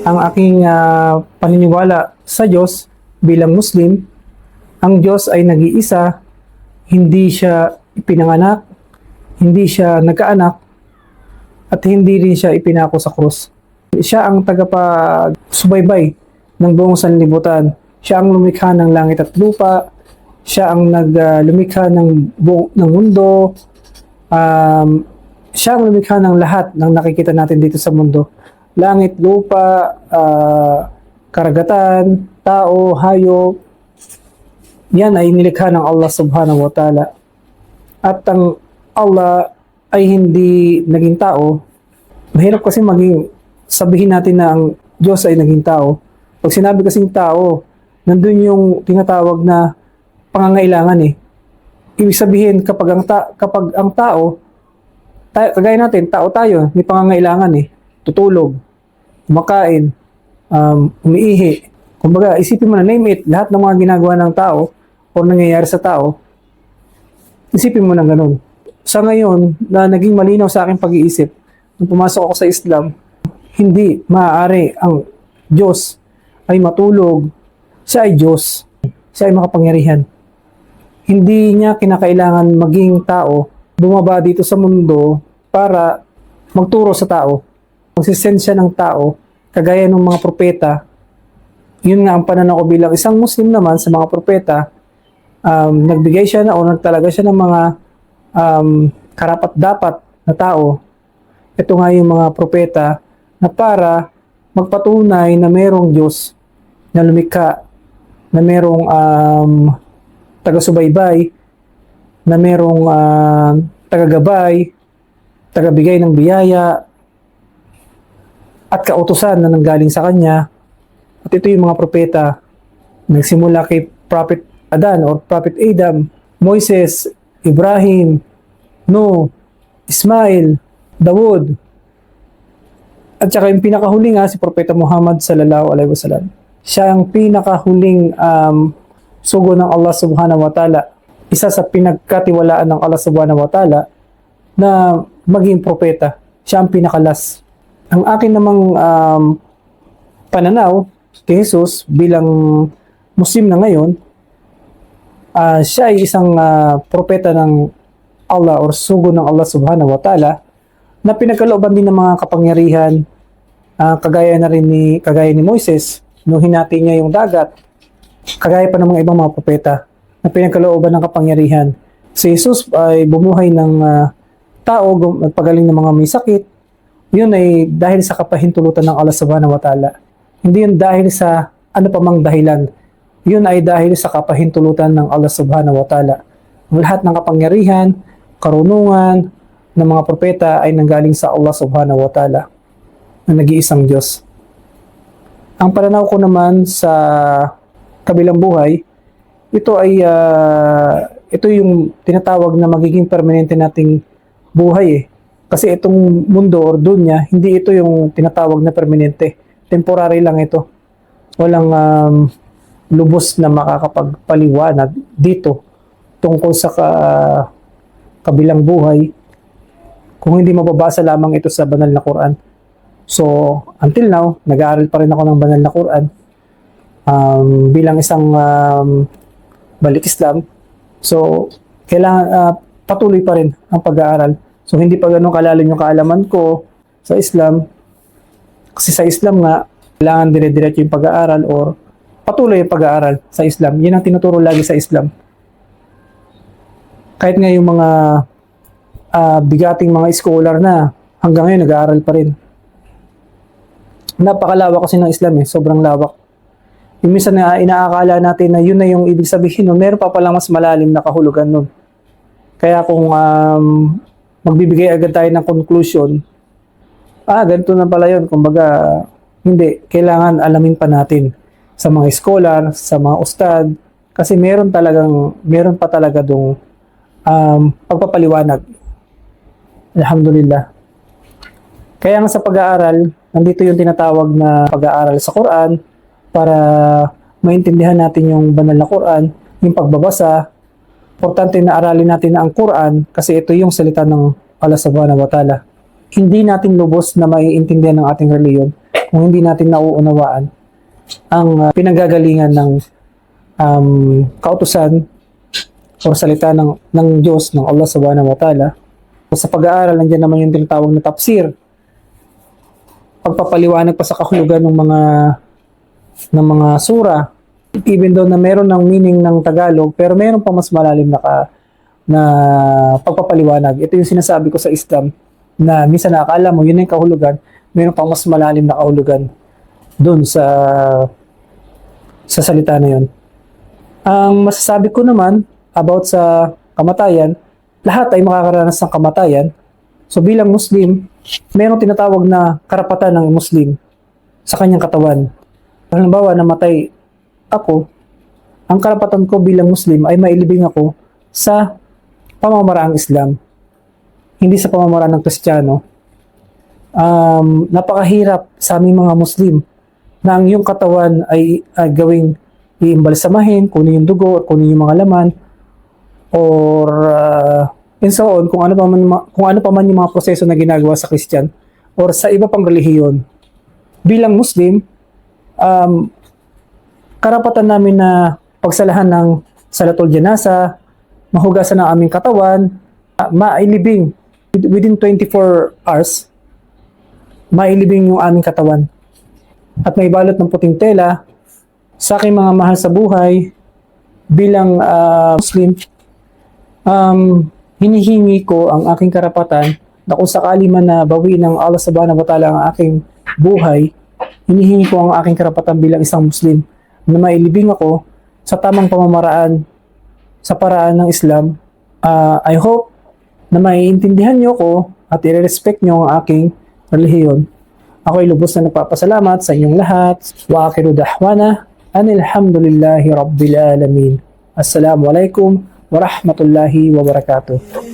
Ang aking paniniwala sa Diyos bilang Muslim, ang Diyos ay nag-iisa, hindi siya ipinanganak, hindi siya nagkaanak, at hindi rin siya ipinako sa krus. Siya ang tagapagsubaybay ng buong sanlibutan. Siya ang lumikha ng langit at lupa. Siya ang lumikha ng mundo. Siya ang lumikha ng lahat ng nakikita natin dito sa mundo. Langit, lupa, karagatan, tao, hayop. Yan ay nilikha ng Allah subhanahu wa ta'ala. At ang Allah ay hindi naging tao. Mahirap kasi sabihin natin na ang Diyos ay naging tao. Pag sinabi kasing tao, nandun yung tinatawag na pangangailangan eh. Ibig sabihin, kapag ang tao, kagaya natin, tao tayo, may pangangailangan eh. Tutulog, kumakain, umiihi. Kumbaga, isipin mo na, name it, lahat ng mga ginagawa ng tao o nangyayari sa tao, isipin mo na ganun. Sa ngayon, na naging malinaw sa aking pag-iisip, nung pumasok ako sa Islam, hindi maaari ang Diyos ay matulog. Siya ay Diyos. Siya ay makapangyarihan. Hindi niya kinakailangan maging tao, bumaba dito sa mundo para magturo sa tao. Magsisend siya ng tao, kagaya ng mga propeta. Yun nga ang pananaw ko bilang isang Muslim naman sa mga propeta. Nagbigay siya o nagtalaga siya ng mga karapat-dapat na tao. Ito nga yung mga propeta na para magpatunay na merong Diyos na lumikha, na merong taga-subaybay, na merong taga-gabay, taga-bigay ng biyaya, at kautusan na nanggaling sa Kanya. At ito yung mga propeta, nagsimula kay Prophet Adan or Prophet Adam, Moises, Ibrahim, Noah, Ismail, Dawud, at saka yung pinakahuli nga si Propeta Muhammad sallallahu alaihi wasallam. Siya ang pinakahuling sugo ng Allah subhanahu wa ta'ala. Isa sa pinagkatiwalaan ng Allah subhanahu wa ta'ala na maging propeta. Siya ang pinakalas. Ang akin namang pananaw kay Jesus bilang Muslim na ngayon, siya ay isang propeta ng Allah or sugo ng Allah subhanahu wa ta'ala na pinagkalooban din ng mga kapangyarihan, kagaya ni Moises nung hinati niya yung dagat, kagaya pa ng mga ibang mga propeta na pinagkalooban ng kapangyarihan. Si Jesus ay bumuhay ng tao, nagpagaling ng mga may sakit. Yun ay dahil sa kapahintulutan ng Allah subhanahu wa ta'ala. Hindi yun dahil sa ano pa mang dahilan. Yun ay dahil sa kapahintulutan ng Allah subhanahu wa ta'ala. Ang lahat ng kapangyarihan, karunungan ng mga propeta ay nanggaling sa Allah subhanahu wa ta'ala na nag-iisang Diyos. Ang pananaw ko naman sa kabilang buhay, ito yung tinatawag na magiging permanente nating buhay eh. Kasi itong mundo or dunya, hindi ito yung tinatawag na permanente. Temporary lang ito. Walang lubos na makakapagpaliwanag dito tungkol sa kabilang buhay kung hindi mababasa lamang ito sa banal na Quran. So, until now, nag-aaral pa rin ako ng banal na Quran bilang isang balik Islam. So, kailangan patuloy pa rin ang pag-aaral. So, hindi pa ganun kalalim yung kaalaman ko sa Islam. Kasi sa Islam nga, kailangan dire-diretso yung pag-aaral or patuloy yung pag-aaral sa Islam. Yan ang tinuturo lagi sa Islam. Kahit nga yung mga bigating mga scholar na hanggang ngayon nag-aaral pa rin. Napakalawak kasi ng Islam eh, sobrang lawak. Yung minsan na inaakala natin na yun na yung ibig sabihin nun, meron pa palang mas malalim na kahulugan nun. Kaya kung magbibigay agad tayo ng conclusion, ganito na pala yun. Kumbaga, hindi. Kailangan alamin pa natin sa mga scholar, sa mga ustad, kasi meron pa talaga dong pagpapaliwanag. Alhamdulillah. Kaya nga sa pag-aaral, nandito yung tinatawag na pag-aaral sa Quran para maintindihan natin yung banal na Quran, yung pagbabasa. Importante na aralin natin na ang Quran kasi ito yung salita ng Allah subhanahu wa ta'ala. Hindi natin lubos na maiintindihan ng ating reliyon kung hindi natin nauunawaan ang pinanggagalingan ng kautusan o salita ng Diyos, ng Allah subhanahu wa ta'ala. Sa pag-aaral, nandiyan naman yung tinatawag na tafsir. Pagpapaliwanag pa sa kahulugan ng mga sura. Even though na meron ng meaning ng Tagalog, pero meron pa mas malalim na pagpapaliwanag. Ito yung sinasabi ko sa Islam, na minsan nakakala mo, yun yung kahulugan, meron pa mas malalim na kahulugan dun sa salita na yun. Ang masasabi ko naman about sa kamatayan, lahat ay makakaranas ng kamatayan. So bilang Muslim, mayroong tinatawag na karapatan ng Muslim sa kanyang katawan. Halimbawa, namatay ako, ang karapatan ko bilang Muslim ay mailibing ako sa pamamaraang Islam, hindi sa pamamaraan ng Kristiyano. Napakahirap sa aming mga Muslim na ang iyong katawan ay gawing iimbalsamahin, kunin yung dugo, at kunin yung mga laman, or and so on, kung ano pa man yung mga proseso na ginagawa sa Christian or sa iba pang relihiyon. Bilang Muslim, karapatan namin na pagsalahan ng salatul janasa, mahugasan ng aming katawan, mailibing within 24 hours, mailibing yung aming katawan at may balot ng puting tela sa aking mga mahal sa buhay. Bilang Muslim, hinihingi ko ang aking karapatan na kung sakali man na bawi ng Allah subhanahu wa ta'ala ang aking buhay, hinihingi ko ang aking karapatan bilang isang Muslim na mailibing ako sa tamang pamamaraan sa paraan ng Islam. I hope na maiintindihan nyo ko at i-respect nyo ang aking relihiyon. Ako ay lubos na nagpapasalamat sa inyong lahat. Wa akhiru dahwana anilhamdulillahi rabbil alamin. Assalamualaikum warahmatullahi wabarakatuh.